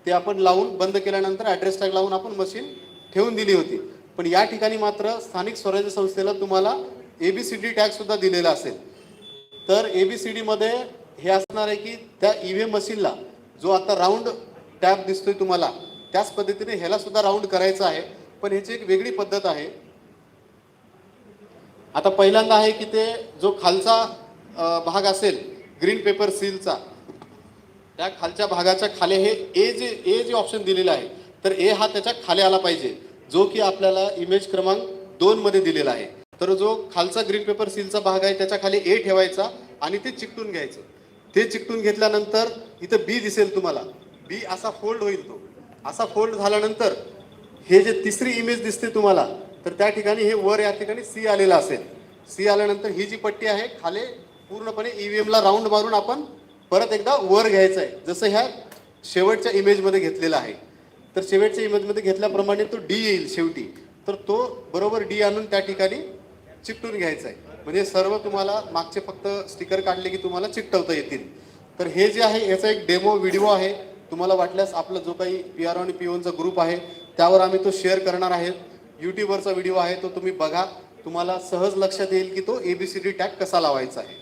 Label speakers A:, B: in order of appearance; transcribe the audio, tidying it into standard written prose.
A: ते आपण लावून बंद केल्यानंतर ॲड्रेस टॅग लावून आपण मशीन ठेवून दिली होती. पण या ठिकाणी मात्र स्थानिक स्वराज्य संस्थेला तुम्हाला ABCD टॅग सुद्धा दिलेला असेल. तर ABCD मध्ये हे असणार आहे की त्या EVM मशीनला जो आता राऊंड टॅब दिसतोय तुम्हाला त्याच पद्धतीने ह्याला सुद्धा राऊंड करायचं आहे, पण ह्याची एक वेगळी पद्धत आहे. आता पहिल्यांदा आहे की ते जो खालचा भाग असेल ग्रीन पेपर सीलचा, त्या खालच्या भागाच्या खाली हे ए जे ऑप्शन दिलेलं आहे, तर ए हा त्याच्या खाली आला पाहिजे, जो की आपल्याला इमेज क्रमांक 2 मध्ये दिलेला आहे. तर जो खालचा ग्रीन पेपर सीलचा भाग आहे त्याच्या खाली ए ठेवायचा आणि ते चिकटून घ्यायचं. ते चिकटून घेतल्यानंतर इथं बी दिसेल तुम्हाला, बी असा फोल्ड होईल. तो असा फोल्ड झाल्यानंतर हे जे तिसरी इमेज दिसते तुम्हाला, तर त्या ठिकाणी हे वर या ठिकाणी सी आलेला असेल. सी आल्यानंतर ही जी पट्टी आहे खाली पूर्णपणे ईव्हीएमला राऊंड मारून आपण परत एकदा वर घ्यायचं आहे, जसं ह्या शेवटच्या इमेजमध्ये घेतलेला आहे. तर शेवटच्या इमेजमध्ये घेतल्याप्रमाणे तो डी येईल शेवटी, तर तो बरोबर डी आणून त्या ठिकाणी चिकटून घ्यायचा आहे. म्हणजे सर्व तुम्हाला मागचे फक्त स्टिकर काढले की तुम्हाला चिकटवता येतील. तर हे जे आहे याचा एक डेमो व्हिडिओ आहे. तुम्हाला वाटल्यास आपला जो काही PRO आणि POनचा ग्रुप आहे त्यावर आम्ही तो शेअर करणार आहे. यूट्यूबवरचा व्हिडिओ आहे तो तुम्ही बघा, तुम्हाला सहज लक्षात येईल की तो ABCD टॅग कसा लावायचा आहे.